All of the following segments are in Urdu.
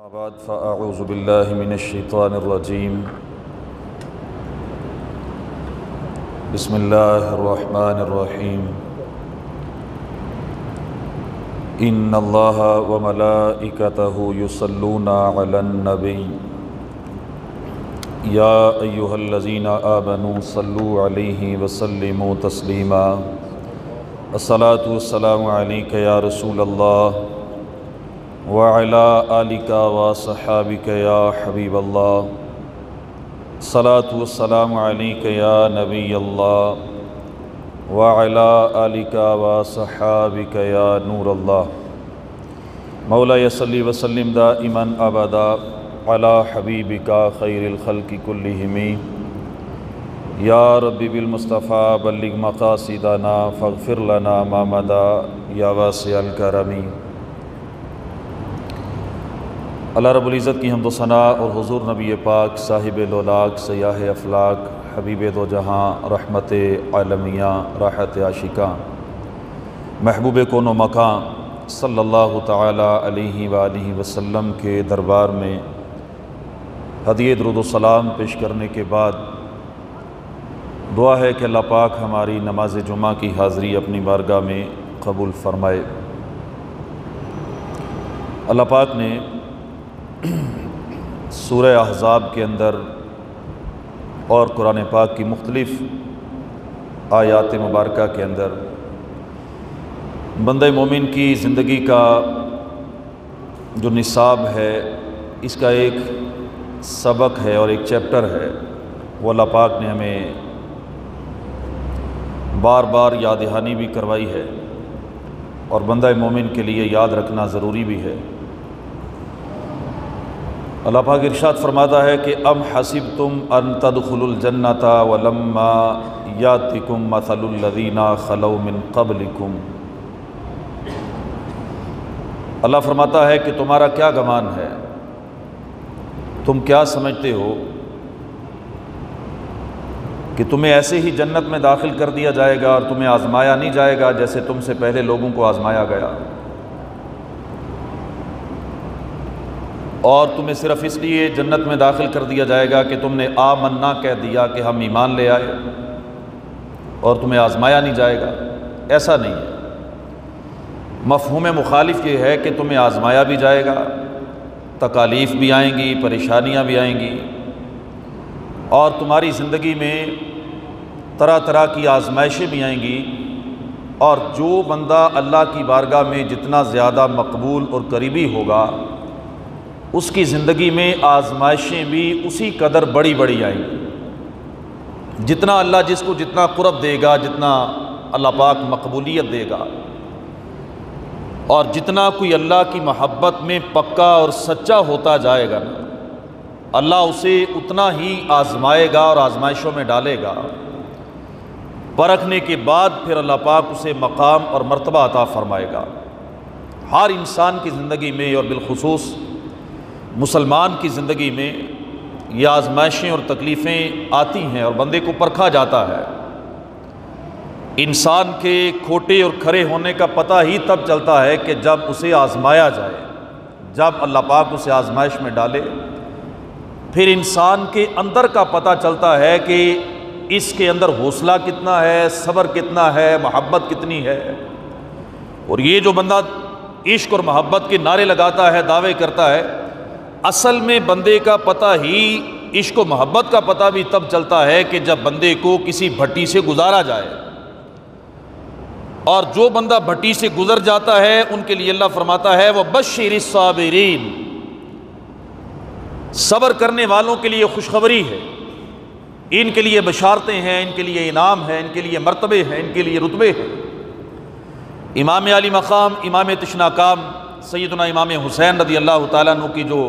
أما بعد فأعوذ بالله من الشيطان الرجيم بسم الله الرحمن الرحيم إن الله وملائكته يصلون على النبي يا أيها الذين آمنوا صلوا عليه وسلموا تسليما الصلاة والسلام عليك يا رسول الله وعلى آلك وصحابك يا حبيب الله الصلاة والسلام عليك يا نبي الله وعلى آلك وصحابك يا نور الله مولاي صل وسلم دائما أبدا على حبيبك خير الخلق كلهم يا رب بالمصطفى بلغ مقاصدنا فاغفر لنا ما مضى يا واسع الكرم۔ اللہ رب العزت کی حمد و ثنا اور حضور نبی پاک صاحب لولاک سیاح افلاک حبیب دو جہاں رحمت عالمیہ راحت عاشقاں محبوب کون و مکان صلی اللہ تعالی علیہ وآلہ وسلم کے دربار میں ہدیہ درود و سلام پیش کرنے کے بعد دعا ہے کہ اللہ پاک ہماری نماز جمعہ کی حاضری اپنی بارگاہ میں قبول فرمائے۔ اللہ پاک نے سورہ احزاب کے اندر اور قرآن پاک کی مختلف آیات مبارکہ کے اندر بندہ مومن کی زندگی کا جو نصاب ہے اس کا ایک سبق ہے اور ایک چیپٹر ہے، وہ اللہ پاک نے ہمیں بار بار یاد دہانی بھی کروائی ہے اور بندہ مومن کے لیے یاد رکھنا ضروری بھی ہے۔ اللہ پاک ارشاد فرماتا ہے کہ ام حسبتم ان تدخلوا الجنۃ ولما یاتکم مثل الذین خلوا من قبلکم۔ اللہ فرماتا ہے کہ تمہارا کیا گمان ہے، تم کیا سمجھتے ہو کہ تمہیں ایسے ہی جنت میں داخل کر دیا جائے گا اور تمہیں آزمایا نہیں جائے گا جیسے تم سے پہلے لوگوں کو آزمایا گیا، اور تمہیں صرف اس لیے جنت میں داخل کر دیا جائے گا کہ تم نے آمنا کہہ دیا کہ ہم ایمان لے آئے اور تمہیں آزمایا نہیں جائے گا؟ ایسا نہیں ہے۔ مفہوم مخالف یہ ہے کہ تمہیں آزمایا بھی جائے گا، تکالیف بھی آئیں گی، پریشانیاں بھی آئیں گی، اور تمہاری زندگی میں طرح طرح کی آزمائشیں بھی آئیں گی، اور جو بندہ اللہ کی بارگاہ میں جتنا زیادہ مقبول اور قریبی ہوگا اس کی زندگی میں آزمائشیں بھی اسی قدر بڑی بڑی آئیں گی، جتنا اللہ جس کو جتنا قرب دے گا، جتنا اللہ پاک مقبولیت دے گا، اور جتنا کوئی اللہ کی محبت میں پکا اور سچا ہوتا جائے گا نا، اللہ اسے اتنا ہی آزمائے گا اور آزمائشوں میں ڈالے گا۔ پرکھنے کے بعد پھر اللہ پاک اسے مقام اور مرتبہ عطا فرمائے گا۔ ہر انسان کی زندگی میں اور بالخصوص مسلمان کی زندگی میں یہ آزمائشیں اور تکلیفیں آتی ہیں اور بندے کو پرکھا جاتا ہے۔ انسان کے کھوٹے اور کھرے ہونے کا پتہ ہی تب چلتا ہے کہ جب اسے آزمایا جائے، جب اللہ پاک اسے آزمائش میں ڈالے، پھر انسان کے اندر کا پتہ چلتا ہے کہ اس کے اندر حوصلہ کتنا ہے، صبر کتنا ہے، محبت کتنی ہے۔ اور یہ جو بندہ عشق اور محبت کے نعرے لگاتا ہے، دعوے کرتا ہے، اصل میں بندے کا پتہ ہی، عشق و محبت کا پتہ بھی تب چلتا ہے کہ جب بندے کو کسی بھٹی سے گزارا جائے، اور جو بندہ بھٹی سے گزر جاتا ہے ان کے لیے اللہ فرماتا ہے وَبَشِّرِ الصَّابِرِينَ، صبر کرنے والوں کے لیے خوشخبری ہے، ان کے لیے بشارتیں ہیں، ان کے لیے انعام ہے، ان کے لیے مرتبے ہیں، ان کے لیے رتبے ہیں۔ امام علی مقام، امام تشناکام سیدنا امام حسین رضی اللہ تعالیٰ عنہ کی جو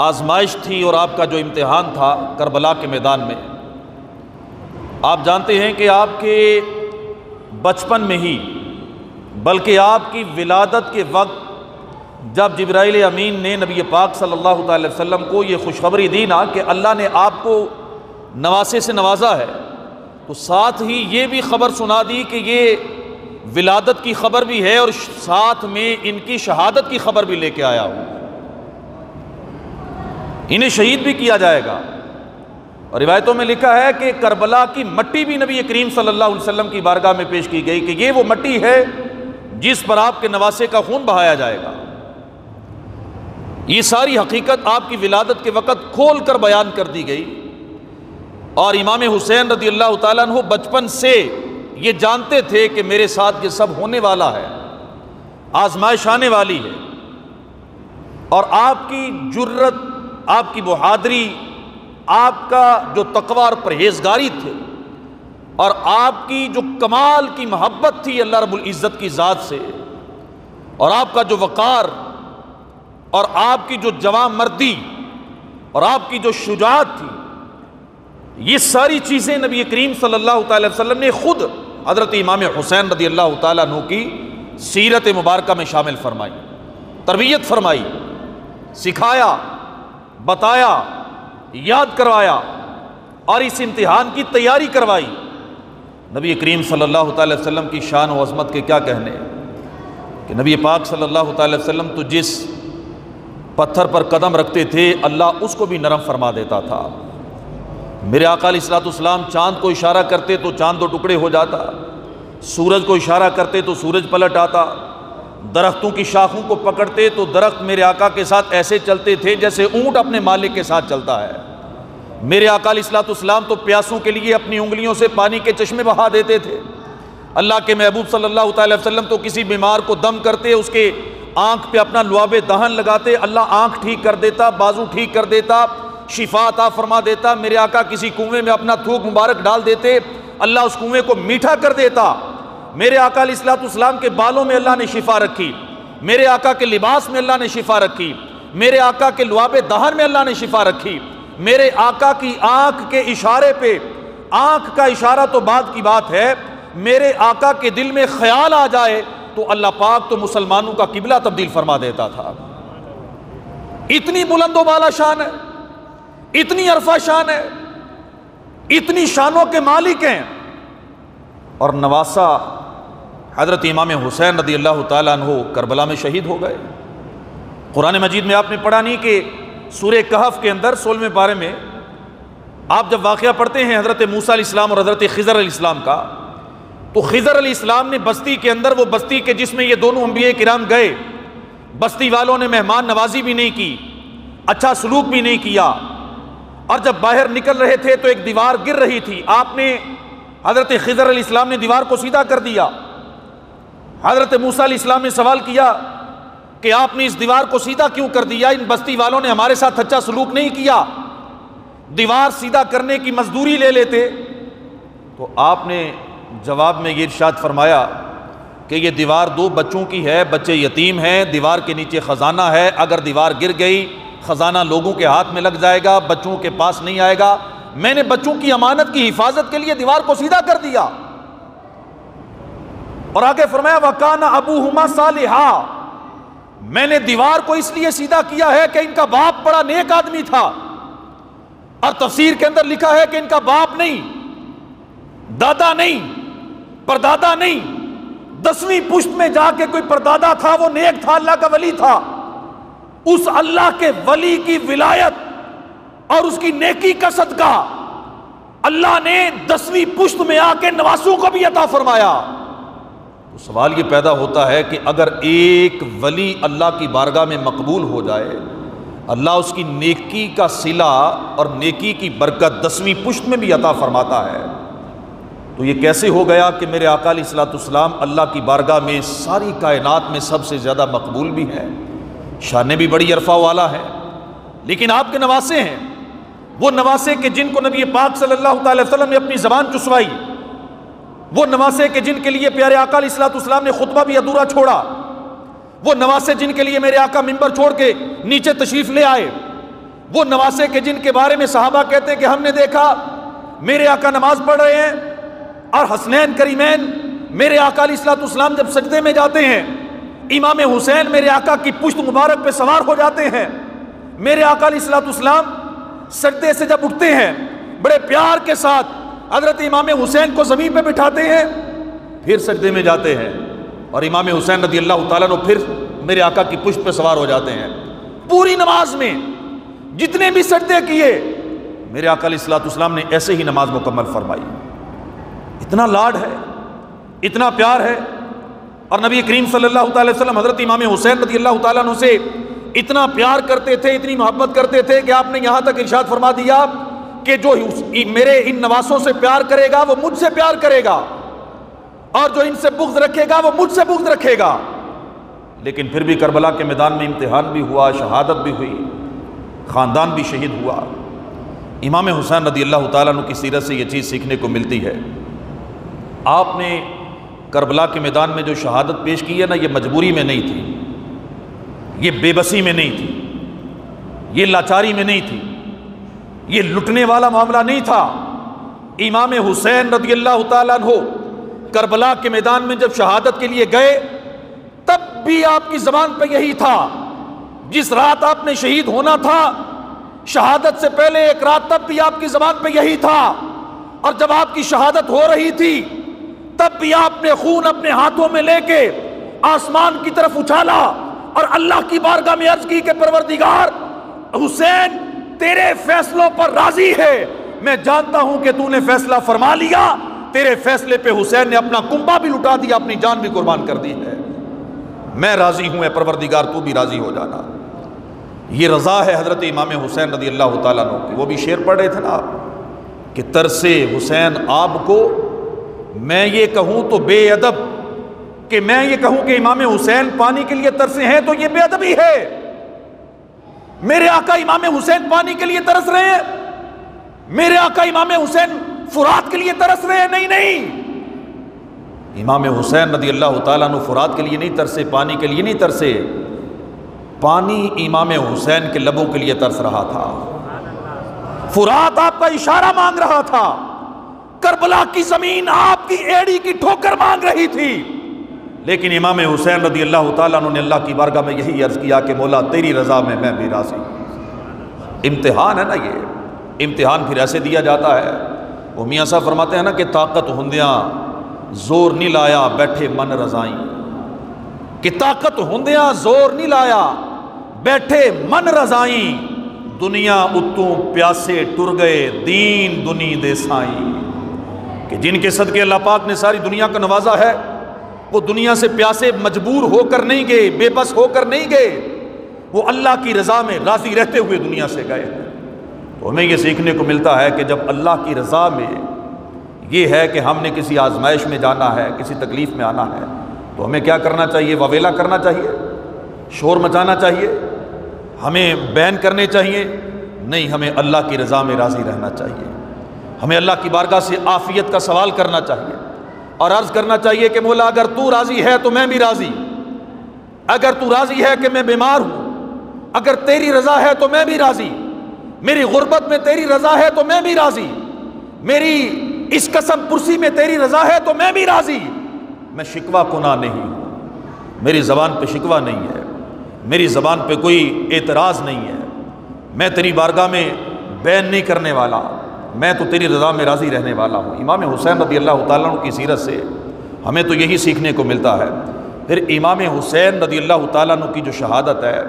آزمائش تھی اور آپ کا جو امتحان تھا کربلا کے میدان میں، آپ جانتے ہیں کہ آپ کے بچپن میں ہی، بلکہ آپ کی ولادت کے وقت جب جبرائیل امین نے نبی پاک صلی اللہ علیہ وسلم کو یہ خوشخبری دی نا کہ اللہ نے آپ کو نواسے سے نوازا ہے، تو ساتھ ہی یہ بھی خبر سنا دی کہ یہ ولادت کی خبر بھی ہے اور ساتھ میں ان کی شہادت کی خبر بھی لے کے آیا ہوں۔ انہیں شہید بھی کیا جائے گا۔ اور روایتوں میں لکھا ہے کہ کربلا کی مٹی بھی نبی کریم صلی اللہ علیہ وسلم کی بارگاہ میں پیش کی گئی کہ یہ وہ مٹی ہے جس پر آپ کے نواسے کا خون بہایا جائے گا۔ یہ ساری حقیقت آپ کی ولادت کے وقت کھول کر بیان کر دی گئی، اور امام حسین رضی اللہ تعالیٰ عنہ بچپن سے یہ جانتے تھے کہ میرے ساتھ یہ سب ہونے والا ہے، آزمائش آنے والی ہے۔ اور آپ کی جرت، آپ کی بہادری، آپ کا جو تقوی اور پرہیزگاری تھے، اور آپ کی جو کمال کی محبت تھی اللہ رب العزت کی ذات سے، اور آپ کا جو وقار، اور آپ کی جو جواں مردی، اور آپ کی جو شجاعت تھی، یہ ساری چیزیں نبی کریم صلی اللہ تعالی وسلم نے خود حضرت امام حسین رضی اللہ تعالیٰ عنہ کی سیرت مبارکہ میں شامل فرمائی، تربیت فرمائی، سکھایا، بتایا، یاد کروایا، اور اس امتحان کی تیاری کروائی۔ نبی کریم صلی اللہ تعالی وسلم کی شان و عظمت کے کیا کہنے کہ نبی پاک صلی اللہ تعالی وسلم تو جس پتھر پر قدم رکھتے تھے اللہ اس کو بھی نرم فرما دیتا تھا۔ میرے آقا علیہ الصلوۃ والسلام چاند کو اشارہ کرتے تو چاند دو ٹکڑے ہو جاتا، سورج کو اشارہ کرتے تو سورج پلٹ آتا، درختوں کی شاخوں کو پکڑتے تو درخت میرے آقا کے ساتھ ایسے چلتے تھے جیسے اونٹ اپنے مالک کے ساتھ چلتا ہے۔ میرے آقا علیہ الصلوۃ والسلام تو پیاسوں کے لیے اپنی انگلیوں سے پانی کے چشمے بہا دیتے تھے۔ اللہ کے محبوب صلی اللہ تعالی وسلم تو کسی بیمار کو دم کرتے اس کے آنکھ پہ اپنا لعاب دہن لگاتے، اللہ آنکھ ٹھیک کر دیتا، بازو ٹھیک کر دیتا، شفا عطا فرما دیتا۔ میرے آقا کسی کنویں میں اپنا تھوک مبارک ڈال دیتے، اللہ اس کنویں کو میٹھا کر دیتا۔ میرے آقا علیہ الصلوۃ والسلام کے بالوں میں اللہ نے شفا رکھی، میرے آقا کے لباس میں اللہ نے شفا رکھی، میرے آقا کے لعاب دہن میں اللہ نے شفا رکھی، میرے آقا کی آنکھ کے اشارے پہ، آنکھ کا اشارہ تو بعد کی بات ہے، میرے آقا کے دل میں خیال آ جائے تو اللہ پاک تو مسلمانوں کا قبلہ تبدیل فرما دیتا تھا۔ اتنی بلند و بالا شان ہے، اتنی عرفہ شان ہے، اتنی شانوں کے مالک ہیں۔ اور نواسا حضرت امام حسین رضی اللہ تعالیٰ عنہ کربلا میں شہید ہو گئے۔ قرآن مجید میں آپ نے پڑھا نہیں کہ سورہ کہف کے اندر 16ویں پارے میں آپ جب واقعہ پڑھتے ہیں حضرت موسیٰ علیہ السلام اور حضرت خضر علیہ السلام کا، تو خضر علیہ السلام نے بستی کے اندر، وہ بستی کے جس میں یہ دونوں انبیاء کرام گئے، بستی والوں نے مہمان نوازی بھی نہیں کی، اچھا سلوک بھی نہیں کیا، اور جب باہر نکل رہے تھے تو ایک دیوار گر رہی تھی، آپ نے حضرت خضر علیہ السلام نے دیوار کو سیدھا کر دیا۔ حضرت موسیٰ علیہ السلام نے سوال کیا کہ آپ نے اس دیوار کو سیدھا کیوں کر دیا؟ ان بستی والوں نے ہمارے ساتھ اچھا سلوک نہیں کیا، دیوار سیدھا کرنے کی مزدوری لے لیتے۔ تو آپ نے جواب میں یہ ارشاد فرمایا کہ یہ دیوار دو بچوں کی ہے، بچے یتیم ہیں، دیوار کے نیچے خزانہ ہے، اگر دیوار گر گئی خزانہ لوگوں کے ہاتھ میں لگ جائے گا، بچوں کے پاس نہیں آئے گا، میں نے بچوں کی امانت کی حفاظت کے لیے دیوار کو سیدھا کر دیا۔ اور آگے فرمایا وَكَانَ أَبُوهُمَا صَالِحًا، میں نے دیوار کو اس لیے سیدھا کیا ہے کہ ان کا باپ بڑا نیک آدمی تھا۔ اور تفسیر کے اندر لکھا ہے کہ ان کا باپ نہیں، دادا نہیں، پردادا نہیں، 10ویں پشت میں جا کے کوئی پردادا تھا، وہ نیک تھا، اللہ کا ولی تھا۔ اس اللہ کے ولی کی ولایت اور اس کی نیکی کا صدقہ اللہ نے 10ویں پشت میں آ کے نواسوں کو بھی عطا فرمایا۔ تو سوال یہ پیدا ہوتا ہے کہ اگر ایک ولی اللہ کی بارگاہ میں مقبول ہو جائے، اللہ اس کی نیکی کا صلہ اور نیکی کی برکت 10ویں پشت میں بھی عطا فرماتا ہے، تو یہ کیسے ہو گیا کہ میرے آقا علیہ الصلوۃ والسلام اللہ کی بارگاہ میں ساری کائنات میں سب سے زیادہ مقبول بھی ہیں، شانیں بھی بڑی عرفہ والا ہے، لیکن آپ کے نواسے ہیں، وہ نواسے کہ جن کو نبی پاک صلی اللہ تعالی وسلم نے اپنی زبان چسوائی، وہ نواسے کہ جن کے لیے پیارے آقا علیہ الصلوۃ والسلام نے خطبہ بھی ادھورا چھوڑا، وہ نواسے جن کے لیے میرے آقا ممبر چھوڑ کے نیچے تشریف لے آئے، وہ نواسے کہ جن کے بارے میں صحابہ کہتے ہیں کہ ہم نے دیکھا میرے آقا نماز پڑھ رہے ہیں اور حسنین کریمین میرے آقا علیہ الصلوۃ والسلام جب سجدے میں جاتے ہیں، امام حسین میرے آقا کی پشت مبارک پہ سوار ہو جاتے ہیں، میرے آقا علیہ الصلوۃ والسلام سجدے سے جب اٹھتے ہیں بڑے پیار کے ساتھ حضرت امام حسین کو زمین پہ بٹھاتے ہیں، پھر سجدے میں جاتے ہیں، اور امام حسین رضی اللہ تعالیٰ عنہ پھر میرے آقا کی پشت پہ سوار ہو جاتے ہیں۔ پوری نماز میں جتنے بھی سجدے کیے میرے آقا علیہ الصلوۃ والسلام نے ایسے ہی نماز مکمل فرمائی۔ اتنا لاڈ ہے، اتنا پیار ہے۔ اور نبی کریم صلی اللہ تعالی وسلم حضرت امام حسین رضی اللہ تعالیٰ عنہ سے اتنا پیار کرتے تھے، اتنی محبت کرتے تھے کہ آپ نے یہاں تک ارشاد فرما دیا کہ جو میرے ان نواسوں سے پیار کرے گا وہ مجھ سے پیار کرے گا، اور جو ان سے بغض رکھے گا وہ مجھ سے بغض رکھے گا۔ لیکن پھر بھی کربلا کے میدان میں امتحان بھی ہوا، شہادت بھی ہوئی، خاندان بھی شہید ہوا۔ امام حسین رضی اللہ تعالیٰ عنہ کی سیرت سے یہ چیز سیکھنے کو ملتی ہے۔ آپ نے کربلا کے میدان میں جو شہادت پیش کی ہے نا، یہ مجبوری میں نہیں تھی، یہ بے بسی میں نہیں تھی، یہ لاچاری میں نہیں تھی، یہ لٹنے والا معاملہ نہیں تھا۔ امام حسین رضی اللہ تعالیٰ عنہ کربلا کے میدان میں جب شہادت کے لیے گئے تب بھی آپ کی زبان پہ یہی تھا۔ جس رات آپ نے شہید ہونا تھا، شہادت سے پہلے ایک رات، تب بھی آپ کی زبان پہ یہی تھا۔ اور جب آپ کی شہادت ہو رہی تھی تب بھی آپ نے خون اپنے ہاتھوں میں لے کے آسمان کی طرف اچھالا اور اللہ کی بارگاہ میں عرض کی کہ پروردگار، حسین تیرے فیصلوں پر راضی ہے، میں جانتا ہوں کہ تو نے فیصلہ فرما لیا، تیرے فیصلے پہ حسین نے اپنا کنبہ بھی لٹا دیا، اپنی جان بھی قربان کر دی ہے، میں راضی ہوں، اے پروردگار تو بھی راضی ہو جانا۔ یہ رضا ہے حضرت امام حسین رضی اللہ تعالیٰ عنہ کی۔ وہ بھی شعر پڑھ رہے تھے نا آپ کہ ترسے حسین آپ کو، میں یہ کہوں تو بے ادب، کہ میں یہ کہوں کہ امام حسین پانی کے لیے ترسے ہیں تو یہ بے ادبی ہے۔ میرے آقا امام حسین پانی کے لیے ترس رہے ہیں، میرے آقا امام حسین فرات کے لیے ترس رہے ہیں؟ نہیں نہیں، امام حسین رضی اللہ تعالیٰ عنہ فرات کے لیے نہیں ترسے، پانی کے لیے نہیں ترسے، پانی امام حسین کے لبوں کے لیے ترس رہا تھا۔ فرات آپ کا اشارہ مانگ رہا تھا، کربلا کی زمین آپ کی ایڑی کی ٹھوکر مانگ رہی تھی، لیکن امام حسین رضی اللہ تعالیٰ عنہ نے اللہ کی بارگاہ میں یہی عرض کیا کہ مولا تیری رضا میں بھی راضی ہوں۔ امتحان ہے نا، یہ امتحان پھر ایسے دیا جاتا ہے۔ وہ میاں صاحب فرماتے ہیں نا کہ طاقت ہندیاں زور نہیں لایا بیٹھے من رضائیں، کہ طاقت ہندیاں زور نہیں لایا بیٹھے من رضائیں، دنیا اتوں پیاسے ٹر گئے دین دنی دے سائیں، کہ جن کے صدقے اللہ پاک نے ساری دنیا کا نوازا ہے، وہ دنیا سے پیاسے مجبور ہو کر نہیں گئے، بے بس ہو کر نہیں گئے، وہ اللہ کی رضا میں راضی رہتے ہوئے دنیا سے گئے۔ تو ہمیں یہ سیکھنے کو ملتا ہے کہ جب اللہ کی رضا میں یہ ہے کہ ہم نے کسی آزمائش میں جانا ہے، کسی تکلیف میں آنا ہے، تو ہمیں کیا کرنا چاہیے؟ واویلا کرنا چاہیے، شور مچانا چاہیے، ہمیں بین کرنے چاہیے؟ نہیں، ہمیں اللہ کی رضا میں راضی رہنا چاہیے، ہمیں اللہ کی بارگاہ سے عافیت کا سوال کرنا چاہیے اور عرض کرنا چاہیے کہ مولا اگر تو راضی ہے تو میں بھی راضی، اگر تو راضی ہے کہ میں بیمار ہوں، اگر تیری رضا ہے تو میں بھی راضی، میری غربت میں تیری رضا ہے تو میں بھی راضی، میری اس قسم پرسی میں تیری رضا ہے تو میں بھی راضی۔ میں شکوہ کناں نہیں ہوں، میری زبان پہ شکوہ نہیں ہے، میری زبان پہ کوئی اعتراض نہیں ہے، میں تیری بارگاہ میں بین نہیں کرنے والا، میں تو تیری رضا میں راضی رہنے والا ہوں۔ امام حسین رضی اللہ تعالیٰ عنہ کی سیرت سے ہمیں تو یہی سیکھنے کو ملتا ہے۔ پھر امام حسین رضی اللہ تعالیٰ عنہ کی جو شہادت ہے،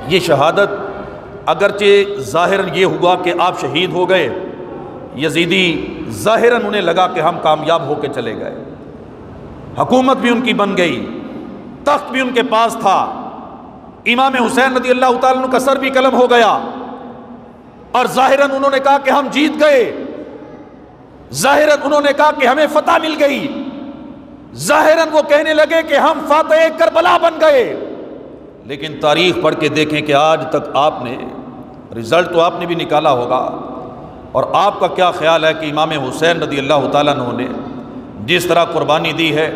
یہ شہادت اگرچہ ظاہراً یہ ہوا کہ آپ شہید ہو گئے، یزیدی ظاہراً انہیں لگا کہ ہم کامیاب ہو کے چلے گئے، حکومت بھی ان کی بن گئی، تخت بھی ان کے پاس تھا، امام حسین رضی اللہ تعالیٰ عنہ کا سر بھی قلم ہو گیا، اور ظاہراً انہوں نے کہا کہ ہم جیت گئے، ظاہراً انہوں نے کہا کہ ہمیں فتح مل گئی، ظاہراً وہ کہنے لگے کہ ہم فاتح کربلا بن گئے، لیکن تاریخ پڑھ کے دیکھیں کہ آج تک آپ نے رزلٹ تو آپ نے بھی نکالا ہوگا، اور آپ کا کیا خیال ہے کہ امام حسین رضی اللہ تعالیٰ عنہ نے جس طرح قربانی دی ہے،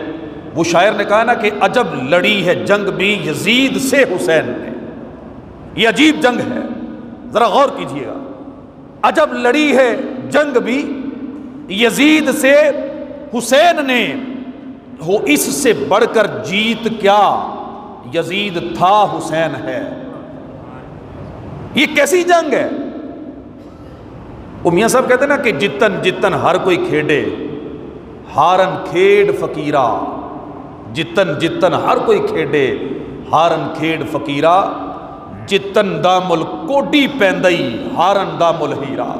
وہ شاعر نے کہا نا کہ عجب لڑی ہے جنگ بھی یزید سے حسین نے، یہ عجیب جنگ ہے، ذرا غور کیجئے گا، عجب لڑی ہے جنگ بھی یزید سے حسین نے، ہو اس سے بڑھ کر جیت کیا، یزید تھا حسین ہے۔ یہ کیسی جنگ ہے؟ وہ میاں صاحب کہتے ہیں نا کہ جتن جتن ہر کوئی کھیڑے ہارن کھیڑ فقیرہ، جتن جتن ہر کوئی کھیڑے ہارن کھیڑ فقیرہ، جتن دام الکوڈی پیندئی ہارن دام الہیرا۔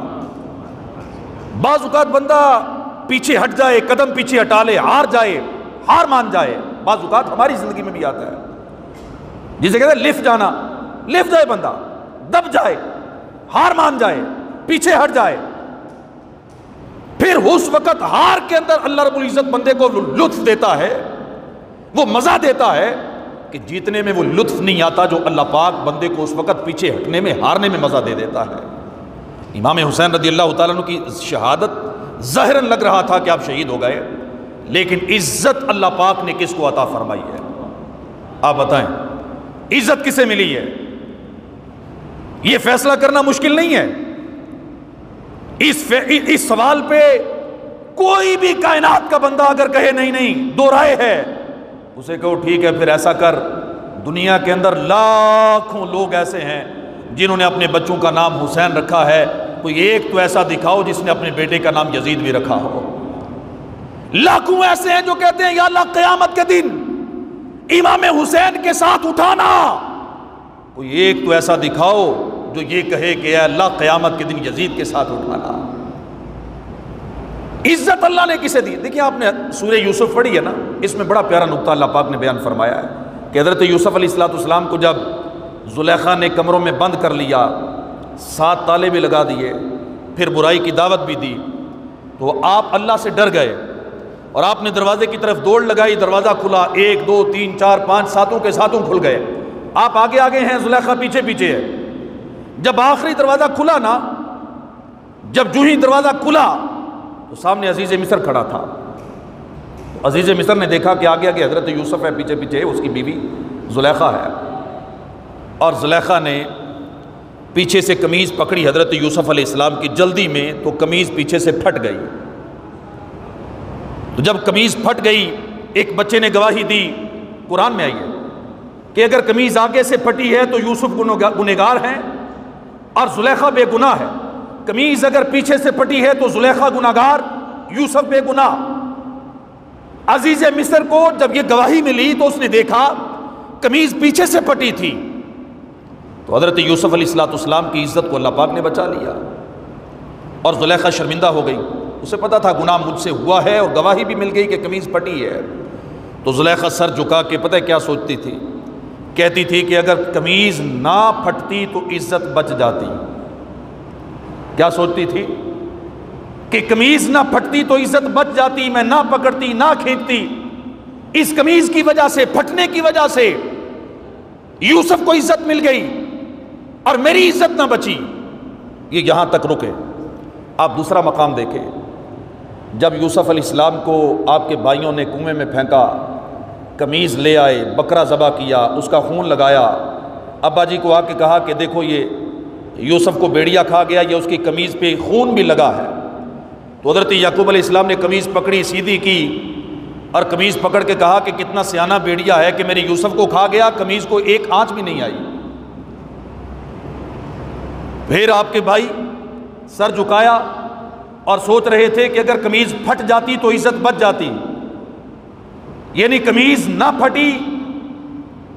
بعض اوقات بندہ پیچھے ہٹ جائے، قدم پیچھے ہٹا لے، ہار جائے، ہار مان جائے، بعض اوقات ہماری زندگی میں بھی آتا ہے، جسے کہتے ہیں لفٹ جانا، لفٹ جائے بندہ، دب جائے، ہار مان جائے، پیچھے ہٹ جائے، پھر اس وقت ہار کے اندر اللہ رب العزت بندے کو لطف دیتا ہے، وہ مزہ دیتا ہے کہ جیتنے میں وہ لطف نہیں آتا جو اللہ پاک بندے کو اس وقت پیچھے ہٹنے میں، ہارنے میں مزہ دے دیتا ہے۔ امام حسین رضی اللہ تعالیٰ عنہ کی شہادت ظاہراً لگ رہا تھا کہ آپ شہید ہو گئے، لیکن عزت اللہ پاک نے کس کو عطا فرمائی ہے؟ آپ بتائیں، عزت کسے ملی ہے؟ یہ فیصلہ کرنا مشکل نہیں ہے۔ اس سوال پہ کوئی بھی کائنات کا بندہ اگر کہے نہیں دو رائے ہے، اسے کہو ٹھیک ہے پھر ایسا کر، دنیا کے اندر لاکھوں لوگ ایسے ہیں جنہوں نے اپنے بچوں کا نام حسین رکھا ہے، کوئی ایک تو ایسا دکھاؤ جس نے اپنے بیٹے کا نام یزید بھی رکھا ہو۔ لاکھوں ایسے ہیں جو کہتے ہیں یا اللہ قیامت کے دن امام حسین کے ساتھ اٹھانا، کوئی ایک تو ایسا دکھاؤ جو یہ کہے کہ اے اللہ قیامت کے دن یزید کے ساتھ اٹھانا۔ عزت اللہ نے کسے دی؟ دیکھیں آپ نے سورہ یوسف پڑھی ہے نا، اس میں بڑا پیارا نقطہ اللہ پاک نے بیان فرمایا ہے کہ حضرت یوسف علیہ السلام کو جب زلیخا نے کمروں میں بند کر لیا، 7 تالے بھی لگا دیے، پھر برائی کی دعوت بھی دی، تو آپ اللہ سے ڈر گئے اور آپ نے دروازے کی طرف دوڑ لگائی، دروازہ کھلا، 1 2 3 4 5 ساتوں کے ساتوں کھل گئے، آپ آگے آگے ہیں، زلیخا پیچھے پیچھے ہے۔ جب آخری دروازہ کھلا نا، جب جو ہی دروازہ کھلا تو سامنے عزیز مصر کھڑا تھا۔ عزیز مصر نے دیکھا کہ آگے آگے حضرت یوسف ہے، پیچھے پیچھے اس کی بیوی زلیخا ہے، اور زلیخا نے پیچھے سے قمیض پکڑی حضرت یوسف علیہ السلام کی جلدی میں، تو قمیض پیچھے سے پھٹ گئی۔ تو جب قمیض پھٹ گئی، ایک بچے نے گواہی دی، قرآن میں آئی ہے کہ اگر قمیض آگے سے پھٹی ہے تو یوسف گنہگار ہیں اور زلیخا بے گناہ ہے، قمیض اگر پیچھے سے پھٹی ہے تو زلیخا گناہگار، یوسف بے گناہ۔ عزیز مصر کو جب یہ گواہی ملی تو اس نے دیکھا قمیض پیچھے سے پھٹی تھی، تو حضرت یوسف علیہ السلام کی عزت کو اللہ پاک نے بچا لیا، اور زلیخا شرمندہ ہو گئی، اسے پتا تھا گناہ مجھ سے ہوا ہے، اور گواہی بھی مل گئی کہ قمیض پھٹی ہے۔ تو زلیخا سر جھکا کے پتہ کیا سوچتی تھی؟ کہتی تھی کہ اگر قمیض نہ پھٹتی تو عزت بچ جاتی۔ کیا سوچتی تھی؟ کہ قمیض نہ پھٹتی تو عزت بچ جاتی، میں نہ پکڑتی نہ کھینچتی، اس قمیض کی وجہ سے، پھٹنے کی وجہ سے یوسف کو عزت مل گئی اور میری عزت نہ بچی۔ یہ یہاں تک رکے۔ آپ دوسرا مقام دیکھیں، جب یوسف علیہ السلام کو آپ کے بھائیوں نے کنویں میں پھینکا، قمیض لے آئے، بکرا ذبح کیا، اس کا خون لگایا، ابا جی کو آ کے کہا کہ دیکھو یہ یوسف کو بیڑیا کھا گیا، یہ اس کی قمیض پہ خون بھی لگا ہے۔ تو حضرت یعقوب علیہ السلام نے قمیض پکڑی، سیدھی کی، اور قمیض پکڑ کے کہا کہ کتنا سیانہ بیڑیا ہے کہ میرے یوسف کو کھا گیا، قمیض کو ایک آنچ بھی نہیں آئی۔ پھر آپ کے بھائی سر جھکایا اور سوچ رہے تھے کہ اگر قمیض پھٹ جاتی تو عزت بچ جاتی، یعنی قمیض نہ پھٹی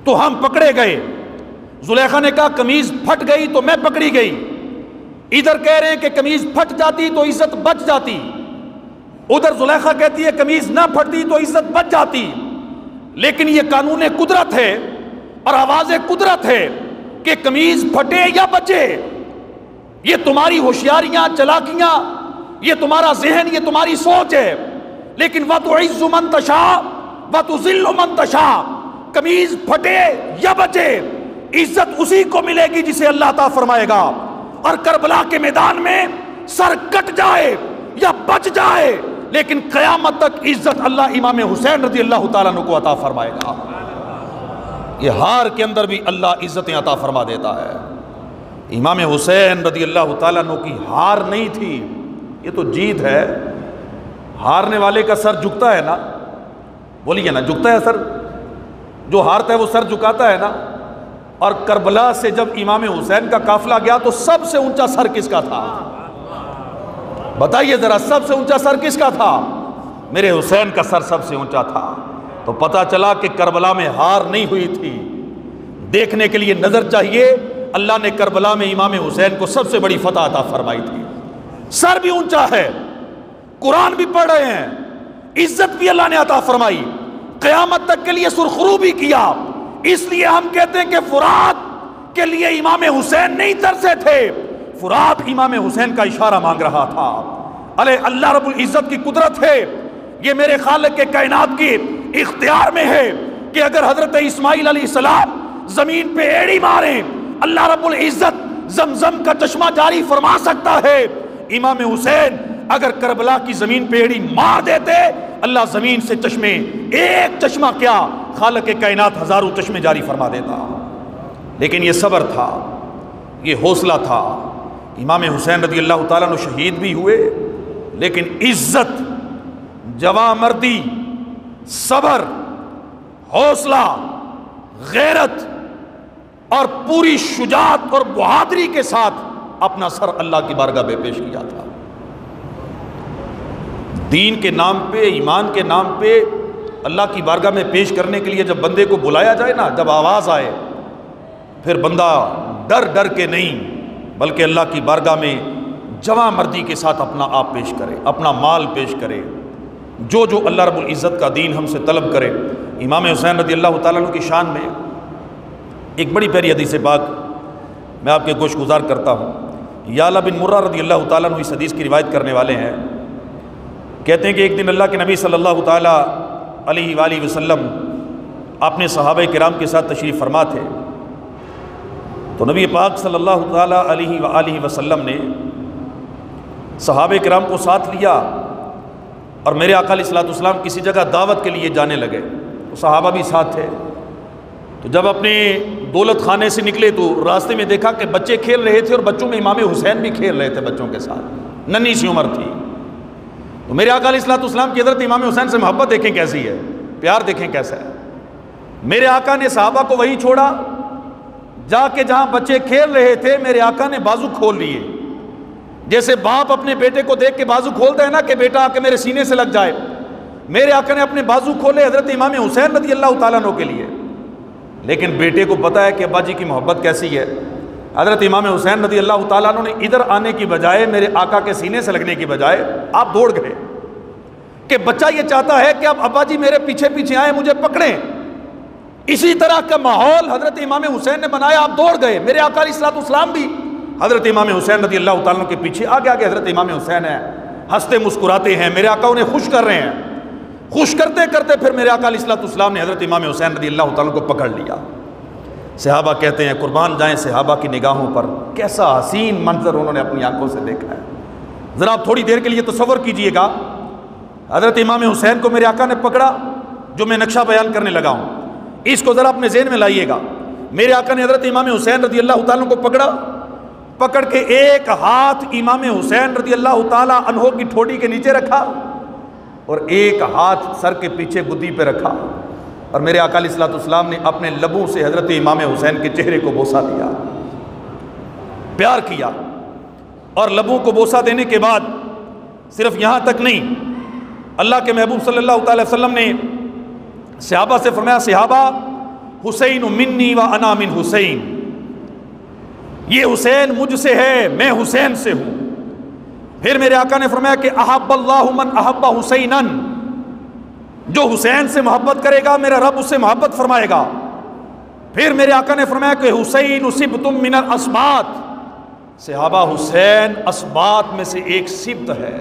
تو ہم پکڑے گئے۔ زلیخا نے کہا قمیض پھٹ گئی تو میں پکڑی گئی، ادھر کہہ رہے ہیں کہ قمیض پھٹ جاتی تو عزت بچ جاتی، ادھر زلیخا کہتی ہے قمیض نہ پھٹتی تو عزت بچ جاتی۔ لیکن یہ قانون قدرت ہے اور آواز قدرت ہے کہ قمیض پھٹے یا بچے، یہ تمہاری ہوشیاریاں، چلاکیاں، یہ تمہارا ذہن، یہ تمہاری سوچ ہے، لیکن وَتُعِزُّ مَن تَشَاءُ وَتُذِلُّ مَن تَشَاءُ، قمیض پھٹے یا بچے، عزت اسی کو ملے گی جسے اللہ عطا فرمائے گا۔ اور کربلا کے میدان میں سر کٹ جائے یا بچ جائے، لیکن قیامت تک عزت اللہ امام حسین رضی اللہ تعالیٰ عنہ کو عطا فرمائے گا۔ یہ ہار کے اندر بھی اللہ عزتیں عطا فرما دیتا ہے۔ امام حسین رضی اللہ تعالیٰ عنہ کی ہار نہیں تھی، یہ تو جیت ہے۔ ہارنے والے کا سر جھکتا ہے نا، بولیے نا، جھکتا ہے سر، جو ہارتا ہے وہ سر جھکاتا ہے نا۔ اور کربلا سے جب امام حسین کا قافلہ گیا تو سب سے اونچا سر کس کا تھا؟ بتائیے ذرا، سب سے اونچا سر کس کا تھا؟ میرے حسین کا سر سب سے اونچا تھا۔ تو پتہ چلا کہ کربلا میں ہار نہیں ہوئی تھی۔ دیکھنے کے لیے نظر چاہیے، اللہ نے کربلا میں امام حسین کو سب سے بڑی فتح عطا فرمائی تھی. سر بھی اونچا ہے, قرآن بھی پڑھ رہے ہیں, عزت بھی اللہ نے عطا فرمائی, قیامت تک کے لیے سرخرو بھی کیا. اس لیے ہم کہتے ہیں کہ فرات کے لیے امام حسین نہیں ترسے تھے, فرات امام حسین کا اشارہ مانگ رہا تھا. اللہ رب العزت کی قدرت ہے, یہ میرے خالق کے کائنات کی اختیار میں ہے کہ اگر حضرت اسماعیل علیہ السلام زمین پہ ایڑی ماریں, اللہ رب العزت زمزم کا چشمہ جاری فرما سکتا ہے. امام حسین اگر کربلا کی زمین پہ ایڑی مار دیتے, اللہ زمین سے چشمے, ایک چشمہ کیا خالق کائنات ہزاروں چشمے جاری فرما دیتا. لیکن یہ صبر تھا, یہ حوصلہ تھا. امام حسین رضی اللہ تعالیٰ عنہ شہید بھی ہوئے, لیکن عزت, جواں مردی, صبر, حوصلہ, غیرت اور پوری شجاعت اور بہادری کے ساتھ اپنا سر اللہ کی بارگاہ میں پیش کیا تھا. دین کے نام پہ, ایمان کے نام پہ اللہ کی بارگاہ میں پیش کرنے کے لیے جب بندے کو بلایا جائے نا, جب آواز آئے, پھر بندہ ڈر ڈر کے نہیں بلکہ اللہ کی بارگاہ میں جواں مردی کے ساتھ اپنا آپ پیش کرے, اپنا مال پیش کرے, جو اللہ رب العزت کا دین ہم سے طلب کرے. امام حسین رضی اللہ تعالیٰ عنہ کی شان میں ایک بڑی پیاری حدیث پاک میں آپ کے گوش گزار کرتا ہوں. یعلا بن مرہ رضی اللہ تعالیٰ عنہ اس حدیث کی روایت کرنے والے ہیں. کہتے ہیں کہ ایک دن اللہ کے نبی صلی اللہ تعالیٰ علیہ وآلہ وسلم اپنے صحابہ کرام کے ساتھ تشریف فرما تھے. تو نبی پاک صلی اللہ تعالیٰ علیہ وآلہ وسلم نے صحابہ کرام کو ساتھ لیا اور میرے آقا علیہ الصلوۃ والسلام کسی جگہ دعوت کے لیے جانے لگے. تو صحابہ بھی ساتھ تھے. تو جب اپنے دولت خانے سے نکلے تو راستے میں دیکھا کہ بچے کھیل رہے تھے اور بچوں میں امام حسین بھی کھیل رہے تھے بچوں کے ساتھ, ننھی سی عمر تھی. تو میرے آقا علیہ الصلوۃ والسلام کی حضرت امام حسین سے محبت دیکھیں کیسی ہے, پیار دیکھیں کیسا ہے. میرے آقا نے صحابہ کو وہیں چھوڑا, جا کے جہاں بچے کھیل رہے تھے میرے آقا نے بازو کھول لیے. جیسے باپ اپنے بیٹے کو دیکھ کے بازو کھولتا ہے نا کہ بیٹا آ کے میرے سینے سے لگ جائے, میرے آقا نے اپنے بازو کھولے حضرت امام حسین رضی اللہ تعالیٰ عنہ کے لیے. لیکن بیٹے کو پتا ہے کہ ابا جی کی محبت کیسی ہے. حضرت امام حسین رضی اللہ تعالیٰ عنہ نے ادھر آنے کی بجائے, میرے آقا کے سینے سے لگنے کی بجائے آپ دوڑ گئے کہ بچہ یہ چاہتا ہے کہ اب ابا جی میرے پیچھے پیچھے آئیں, مجھے پکڑیں. اسی طرح کا ماحول حضرت امام حسین نے بنایا, آپ دوڑ گئے. میرے آقا علیہ الصلوۃ والسلام بھی حضرت امام حسین رضی اللہ تعالیٰ عنہ کے پیچھے آگے آگے حضرت امام حسین ہیں, ہنستے مسکراتے ہیں, میرے آقا انہیں خوش کر رہے ہیں. خوش کرتے کرتے پھر میرے آقا علیہ الصلوۃ والسلام نے حضرت امام حسین رضی اللہ تعالیٰ عنہ کو پکڑ لیا. صحابہ کہتے ہیں قربان جائیں صحابہ کی نگاہوں پر, کیسا حسین منظر انہوں نے اپنی آنکھوں سے دیکھا ہے. ذرا آپ تھوڑی دیر کے لیے تصور کیجئے گا, حضرت امام حسین کو میرے آقا نے پکڑا, جو میں نقشہ بیان کرنے لگا ہوں اس کو ذرا اپنے ذہن میں لائیے گا. میرے آقا نے حضرت امام حسین رضی اللہ تعالیٰ عنہ کو پکڑا, پکڑ کے ایک ہاتھ امام حسین رضی اللہ تعالیٰ عنہ کی ٹھوڑی کے نیچے رکھا اور ایک ہاتھ سر کے پیچھے گدی پہ رکھا, اور میرے آقا علیہ الصلوۃ والسلام نے اپنے لبوں سے حضرت امام حسین کے چہرے کو بوسہ دیا, پیار کیا. اور لبوں کو بوسہ دینے کے بعد صرف یہاں تک نہیں, اللہ کے محبوب صلی اللہ تعالی وسلم نے صحابہ سے فرمایا, صحابہ حسین منی و انا من حسین, یہ حسین مجھ سے ہے, میں حسین سے ہوں. پھر میرے آقا نے فرمایا کہ احب اللہ من احب حسینا, جو حسین سے محبت کرے گا میرا رب اس سے محبت فرمائے گا. پھر میرے آقا نے فرمایا کہ حسین سبت من الاسباط, صحابہ حسین اسباط میں سے ایک سبت ہے.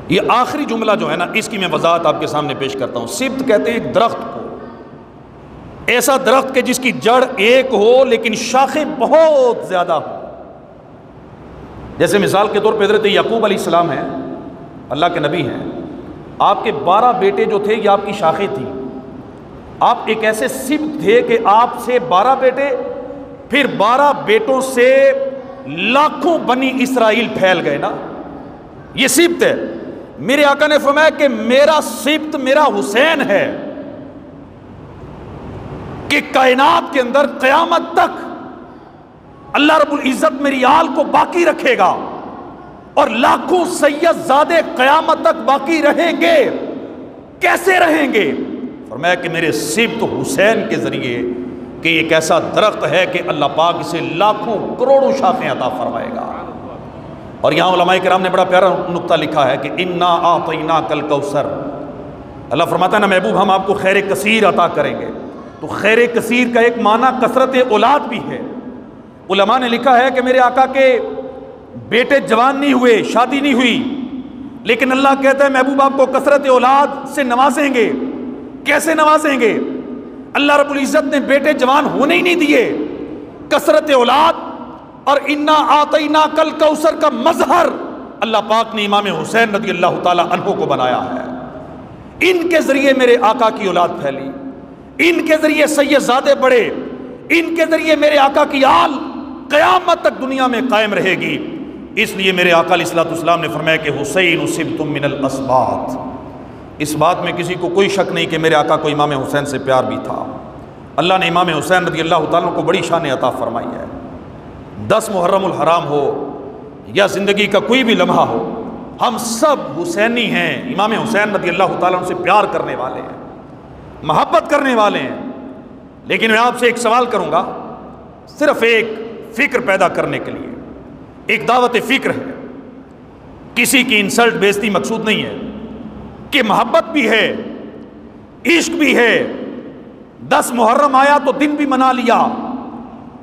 یہ آخری جملہ جو ہے نا اس کی میں وضاحت آپ کے سامنے پیش کرتا ہوں. سبت کہتے ہیں ایک درخت کو, ایسا درخت کہ جس کی جڑ ایک ہو لیکن شاخیں بہت زیادہ ہو. جیسے مثال کے طور پہ حضرت یعقوب علیہ السلام ہیں, اللہ کے نبی ہیں, آپ کے 12 بیٹے جو تھے یہ آپ کی شاخیں تھیں. آپ ایک ایسے سبت تھے کہ آپ سے 12 بیٹے, پھر 12 بیٹوں سے لاکھوں بنی اسرائیل پھیل گئے نا, یہ سبت ہے. میرے آقا نے فرمایا کہ میرا سبت میرا حسین ہے کہ کائنات کے اندر قیامت تک اللہ رب العزت میری آل کو باقی رکھے گا اور لاکھوں سید زادے قیامت تک باقی رہیں گے. کیسے رہیں گے؟ فرمایا کہ میرے سبت حسین کے ذریعے کہ ایک ایسا درخت ہے کہ اللہ پاک اسے لاکھوں کروڑوں شاخیں عطا فرمائے گا۔ اور یہاں علماء کرام نے بڑا پیارا نقطہ لکھا ہے کہ انا اعطیناک الکوثر، اللہ فرماتا ہے نا محبوب ہم آپ کو خیر کثیر عطا کریں گے۔ تو خیر کثیر کا ایک معنی کثرت اولاد بھی ہے۔ علماء نے لکھا ہے کہ میرے آقا کے بیٹے جوان نہیں ہوئے، شادی نہیں ہوئی، لیکن اللہ کہتا ہے محبوب آپ کو کثرت اولاد سے نوازیں گے۔ کیسے نوازیں گے؟ اللہ رب العزت نے بیٹے جوان ہونے ہی نہیں دیے، کثرت اولاد اور انا اعطیناک الکوثر کا مظہر اللہ پاک نے امام حسین رضی اللہ تعالی عنہ کو بنایا ہے۔ ان کے ذریعے میرے آقا کی اولاد پھیلی، ان کے ذریعے سید زادے بڑھے، ان کے ذریعے میرے آقا کی آل قیامت تک دنیا میں قائم رہے گی۔ اس لیے میرے آقا علیہ الصلوۃ والسلام نے فرمایا کہ حسین صبتم من الاسباط، اس بات میں کسی کو کوئی شک نہیں کہ میرے آقا کو امام حسین سے پیار بھی تھا۔ اللہ نے امام حسین رضی اللہ تعالیٰ کو بڑی شان عطا فرمائی ہے۔ 10 محرم الحرام ہو یا زندگی کا کوئی بھی لمحہ ہو، ہم سب حسینی ہیں، امام حسین رضی اللہ تعالیٰ سے پیار کرنے والے ہیں، محبت کرنے والے ہیں۔ لیکن میں آپ سے ایک سوال کروں گا، صرف ایک فکر پیدا کرنے کے لیے، ایک دعوت فکر ہے، کسی کی انسلٹ بےزتی مقصود نہیں ہے، کہ محبت بھی ہے، عشق بھی ہے۔ 10 محرم آیا تو دن بھی منا لیا،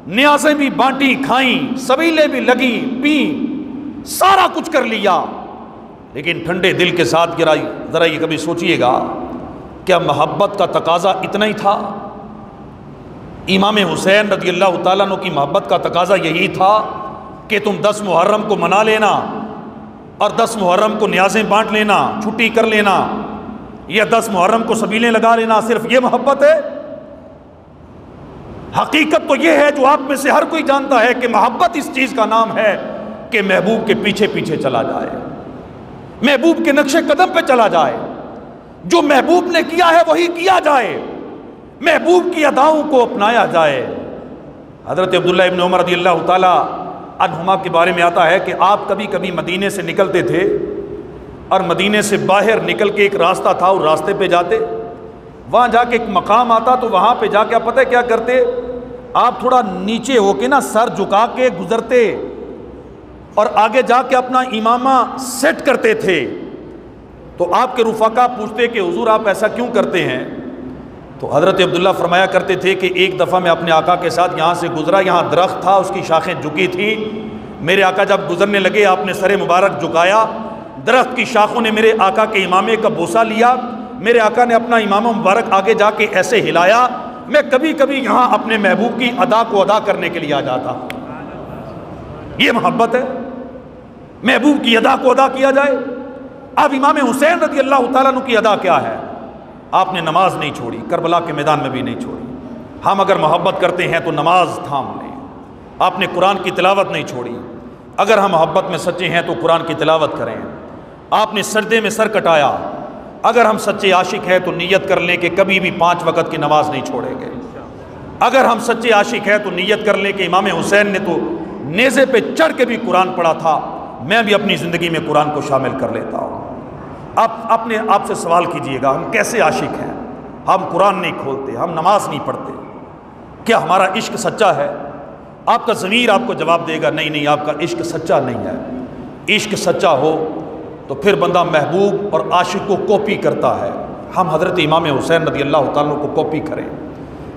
نیازیں بھی بانٹی کھائیں، سبیلیں بھی لگی پیں، سارا کچھ کر لیا، لیکن ٹھنڈے دل کے ساتھ ذرا یہ کبھی سوچئے گا، کیا محبت کا تقاضا اتنا ہی تھا؟ امام حسین رضی اللہ تعالیٰ عنہ کی محبت کا تقاضا یہی تھا کہ تم 10 محرم کو منا لینا اور 10 محرم کو نیازیں بانٹ لینا، چھٹی کر لینا، یا 10 محرم کو سبیلیں لگا لینا، صرف یہ محبت ہے؟ حقیقت تو یہ ہے جو آپ میں سے ہر کوئی جانتا ہے کہ محبت اس چیز کا نام ہے کہ محبوب کے پیچھے پیچھے چلا جائے، محبوب کے نقش قدم پہ چلا جائے، جو محبوب نے کیا ہے وہی کیا جائے، محبوب کی اداؤں کو اپنایا جائے۔ حضرت عبداللہ ابن عمر رضی اللہ تعالیٰ عنہما کے بارے میں آتا ہے کہ آپ کبھی کبھی مدینے سے نکلتے تھے اور مدینے سے باہر نکل کے ایک راستہ تھا، اور راستے پہ جاتے، وہاں جا کے ایک مقام آتا، تو وہاں پہ جا کے آپ پتہ ہے کیا کرتے؟ آپ تھوڑا نیچے ہو کے نا سر جھکا کے گزرتے اور آگے جا کے اپنا امامہ سیٹ کرتے تھے۔ تو آپ کے رفقا پوچھتے کہ حضور آپ ایسا کیوں کرتے ہیں؟ تو حضرت عبداللہ فرمایا کرتے تھے کہ ایک دفعہ میں اپنے آقا کے ساتھ یہاں سے گزرا، یہاں درخت تھا، اس کی شاخیں جھکی تھیں، میرے آقا جب گزرنے لگے آپ نے سر مبارک جھکایا، درخت کی شاخوں نے میرے آقا کے امامے کا بوسہ لیا، میرے آقا نے اپنا امامہ مبارک آگے جا کے ایسے ہلایا، میں کبھی کبھی یہاں اپنے محبوب کی ادا کو ادا کرنے کے لیے آ جاتا۔ یہ محبت ہے، محبوب کی ادا کو ادا کیا جائے۔ اب امام حسین رضی اللہ تعالیٰ عنہ کی ادا کیا ہے؟ آپ نے نماز نہیں چھوڑی، کربلا کے میدان میں بھی نہیں چھوڑی۔ ہم اگر محبت کرتے ہیں تو نماز تھام لیں۔ آپ نے قرآن کی تلاوت نہیں چھوڑی، اگر ہم محبت میں سچے ہیں تو قرآن کی تلاوت کریں۔ آپ نے سجدے میں سر کٹایا، اگر ہم سچے عاشق ہیں تو نیت کر لیں کہ کبھی بھی 5 وقت کی نماز نہیں چھوڑیں گے۔ اگر ہم سچے عاشق ہیں تو نیت کر لیں کہ امام حسین نے تو نیزے پہ چڑھ کے بھی قرآن پڑھا تھا، میں بھی اپنی زندگی میں قرآن کو شامل کر لیتا ہوں۔ آپ سے سوال کیجئے گا، ہم کیسے عاشق ہیں؟ ہم قرآن نہیں کھولتے، ہم نماز نہیں پڑھتے، کیا ہمارا عشق سچا ہے؟ آپ کا ضمیر آپ کو جواب دے گا نہیں، آپ کا عشق سچا نہیں ہے۔ عشق سچا ہو تو پھر بندہ محبوب اور عاشق کو کاپی کرتا ہے۔ ہم حضرت امام حسین رضی اللہ تعالیٰ کو کاپی کریں۔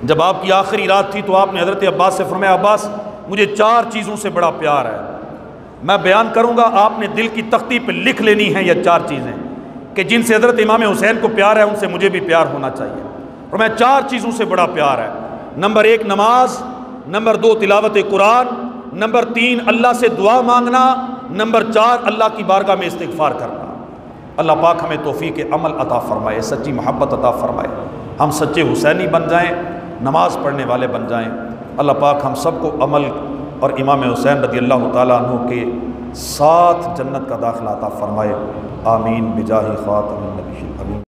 جب آپ کی آخری رات تھی تو آپ نے حضرت عباس سے فرمایا عباس مجھے 4 چیزوں سے بڑا پیار ہے، میں بیان کروں گا، آپ نے دل کی تختی پہ لکھ لینی ہیں یہ 4 چیزیں کہ جن سے حضرت امام حسین کو پیار ہے ان سے مجھے بھی پیار ہونا چاہیے۔ اور میں 4 چیزوں سے بڑا پیار ہے، نمبر 1 نماز، نمبر 2 تلاوت قرآن، نمبر 3 اللہ سے دعا مانگنا، نمبر 4 اللہ کی بارگاہ میں استغفار کرنا۔ اللہ پاک ہمیں توفیق عمل عطا فرمائے، سچی محبت عطا فرمائے، ہم سچے حسینی بن جائیں، نماز پڑھنے والے بن جائیں۔ اللہ پاک ہم سب کو عمل اور امام حسین رضی اللہ تعالیٰ عنہ کے ساتھ جنت کا داخلہ عطا فرمائے، آمین بجاہ خاتم النبی۔